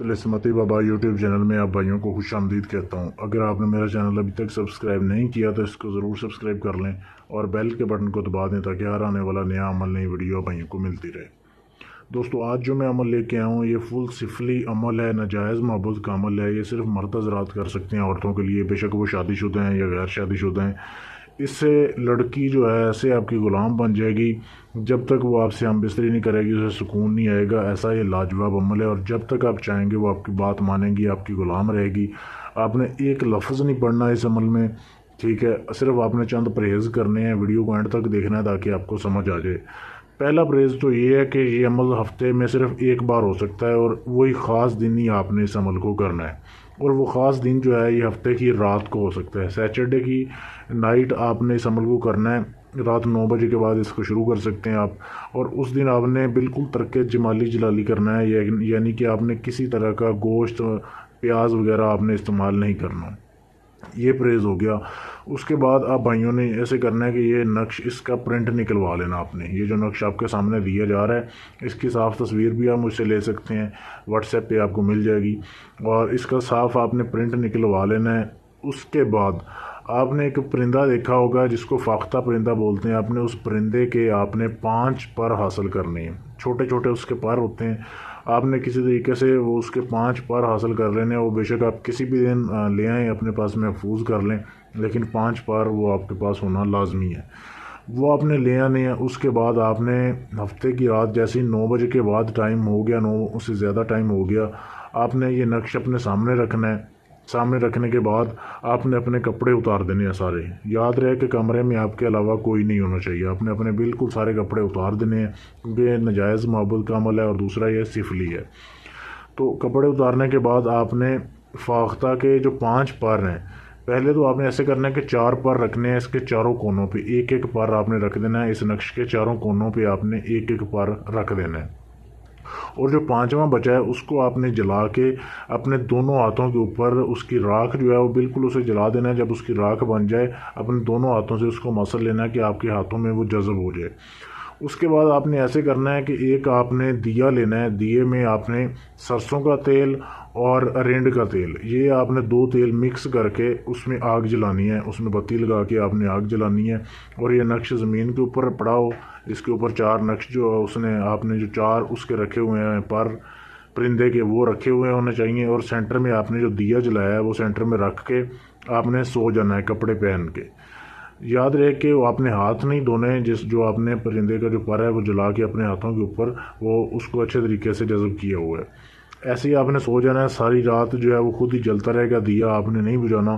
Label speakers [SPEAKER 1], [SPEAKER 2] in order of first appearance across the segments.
[SPEAKER 1] तिलस्मती बाबा YouTube channel में आप भाइयों को खुश आमदीद कहता हूँ। अगर आपने मेरा चैनल अभी तक सब्सक्राइब नहीं किया तो इसको ज़रूर सब्सक्राइब कर लें और बेल के बटन को दबा दें ताकि हर आने वाला नया अमल नई वीडियो भाइयों को मिलती रहे। दोस्तों, आज जो मैं अमल लेके आया हूँ ये फुल सिफली अमल है, नाजायज़ मोहब्बत का अमल है। ये सिर्फ मर्द हज़रात कर सकते हैं औरतों के लिए, बेशक वो शादीशुदा हैं या गैर शादीशुदा हैं। इससे लड़की जो है ऐसे आपकी ग़ुलाम बन जाएगी, जब तक वो आपसे हम बिस्तरी नहीं करेगी उसे सुकून नहीं आएगा। ऐसा ये लाजवाब अमल है और जब तक आप चाहेंगे वो आपकी बात मानेंगी, आपकी ग़ुलाम रहेगी। आपने एक लफ्ज़ नहीं पढ़ना इस अमल में, ठीक है। सिर्फ आपने चंद परहेज़ करने हैं। वीडियो को एंड तक देखना है ताकि आपको समझ आ जाए। पहला परहेज़ तो ये है कि ये अमल हफ्ते में सिर्फ एक बार हो सकता है और वही ख़ास दिन ही आपने इस अमल को करना है। और वो ख़ास दिन जो है ये हफ्ते की रात को हो सकता है। सैटरडे की नाइट आपने इस अमल को करना है। रात 9 बजे के बाद इसको शुरू कर सकते हैं आप। और उस दिन आपने बिल्कुल तर्क जमाली जलाली करना है, यानी कि आपने किसी तरह का गोश्त, प्याज वगैरह आपने इस्तेमाल नहीं करना। ये परहेज़ हो गया। उसके बाद आप भाइयों ने ऐसे करना है कि ये नक्श, इसका प्रिंट निकलवा लेना आपने। ये जो नक्श आपके सामने दिया जा रहा है इसकी साफ़ तस्वीर भी आप मुझसे ले सकते हैं, व्हाट्सएप पे आपको मिल जाएगी। और इसका साफ़ आपने प्रिंट निकलवा लेना है। उसके बाद आपने एक परिंदा देखा होगा जिसको फाख्ता परिंदा बोलते हैं। आपने उस परिंदे के आपने 5 पर हासिल करने हैं। छोटे छोटे उसके पर होते हैं। आपने किसी तरीके से वो उसके 5 पर हासिल कर लेने हैं। वो बेशक आप किसी भी दिन ले आएँ, अपने पास महफूज कर लें, लेकिन 5 पर वो आपके पास होना लाजमी है। वो आपने ले आने हैं। उसके बाद आपने हफ्ते की रात जैसे ही 9 बजे के बाद टाइम हो गया, 9 उससे ज़्यादा टाइम हो गया, आपने ये नक्श अपने सामने रखना है। सामने रखने के बाद आपने अपने कपड़े उतार देने हैं सारे। याद रहे कि कमरे में आपके अलावा कोई नहीं होना चाहिए। आपने अपने बिल्कुल सारे कपड़े उतार देने हैं क्योंकि ये नाजायज़ मोहब्बत का अमल है और दूसरा ये सिफली है। तो कपड़े उतारने के बाद आपने फाख्ता के जो 5 पर हैं, पहले तो आपने ऐसे करना है कि 4 पर रखने हैं। इसके चारों कोनों पे एक एक पर आपने रख देना है। इस नक्श के चारों कोनों पे आपने एक एक पर रख देना है। और जो 5वां बचा है उसको आपने जला के अपने दोनों हाथों के ऊपर उसकी राख जो है वो बिल्कुल उसे जला देना है। जब उसकी राख बन जाए अपने दोनों हाथों से उसको मसल लेना है कि आपके हाथों में वो जज़ब हो जाए। उसके बाद आपने ऐसे करना है कि एक आपने दिया लेना है। दिए में आपने सरसों का तेल और अरेंड का तेल, ये आपने 2 तेल मिक्स करके उसमें आग जलानी है। उसमें बत्ती लगा के आपने आग जलानी है। और ये नक्श ज़मीन के ऊपर पड़ा हो, इसके ऊपर 4 नक्श जो उसने आपने जो 4 उसके रखे हुए हैं पर परिंदे के, वो रखे हुए होने चाहिए। और सेंटर में आपने जो दिया जलाया है वो सेंटर में रख के आपने सो जाना है कपड़े पहन के। याद रहे कि वो आपने हाथ नहीं धोने। जो आपने परिंदे का जो पर है वो जला के अपने हाथों के ऊपर वो उसको अच्छे तरीके से जज़ब किया हुआ है। ऐसे ही आपने सो जाना है। सारी रात जो है वो खुद ही जलता रहेगा, दिया आपने नहीं बुझाना।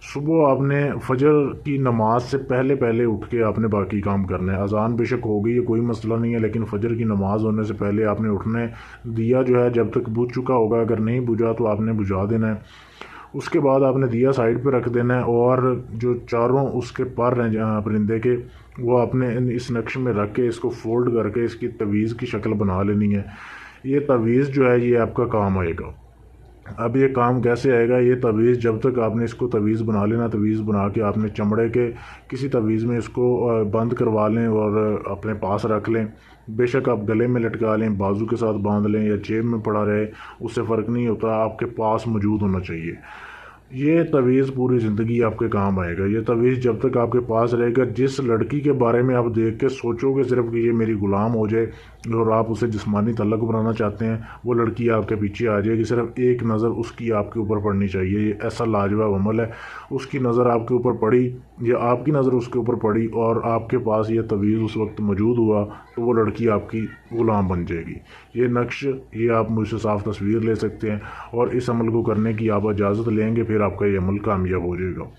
[SPEAKER 1] सुबह आपने फजर की नमाज से पहले पहले उठ के आपने बाकी काम करना है। अजान बेशक हो गई है, कोई मसला नहीं है, लेकिन फजर की नमाज होने से पहले आपने उठना है। दिया जो है जब तक बुझ चुका होगा, अगर नहीं बुझा तो आपने बुझा देना है। उसके बाद आपने दिया साइड पे रख देना है और जो चारों उसके पर हैं जहाँ परिंदे के, वो आपने इस नक्श में रख के इसको फोल्ड करके इसकी तवीज़ की शक्ल बना लेनी है। ये तवीज़ जो है ये आपका काम आएगा। अब ये काम कैसे आएगा? ये तवीज़ जब तक आपने इसको तवीज़ बना लेना, तवीज़ बना के आपने चमड़े के किसी तवीज़ में इसको बंद करवा लें और अपने पास रख लें। बेशक आप गले में लटका लें, बाजू के साथ बांध लें या जेब में पड़ा रहे, उससे फ़र्क नहीं होता, आपके पास मौजूद होना चाहिए। ये तवीज़ पूरी ज़िंदगी आपके काम आएगा। ये तवीज़ जब तक आपके पास रहेगा, जिस लड़की के बारे में आप देख के सोचोगे सिर्फ कि ये मेरी ग़ुलाम हो जाए और आप उसे जिस्मानी तल्लक बनाना चाहते हैं, वो लड़की आपके पीछे आ जाएगी। सिर्फ एक नज़र उसकी आपके ऊपर पड़नी चाहिए। ये ऐसा लाजवाब अमल है। उसकी नज़र आपके ऊपर पड़ी या आपकी नज़र उसके ऊपर पड़ी और आपके पास ये तवीज़ उस वक्त मौजूद हुआ तो वो लड़की आपकी ग़ुलाम बन जाएगी। ये नक्श, ये आप मुझसे साफ़ तस्वीर ले सकते हैं और इस अमल को करने की आप इजाज़त लेंगे, फिर आपका ये अमल कामयाब हो जाएगा।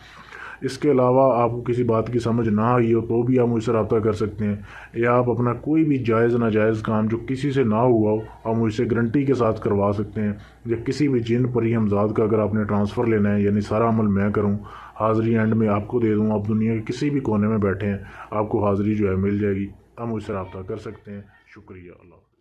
[SPEAKER 1] इसके अलावा आपको किसी बात की समझ ना आई हो तो भी आप मुझसे रब्ता कर सकते हैं, या आप अपना कोई भी जायज़ नाजायज़ काम जो किसी से ना हुआ हो आप मुझसे गारंटी के साथ करवा सकते हैं। या किसी भी जिन परी हमजाद का अगर आपने ट्रांसफ़र लेना है, यानी सारा अमल मैं करूँ, हाज़िरी एंड में आपको दे दूँ, आप दुनिया के किसी भी कोने में बैठे हैं आपको हाज़िरी जो है मिल जाएगी। आप मुझसे रब्ता कर सकते हैं। शुक्रिया। अल्लाह।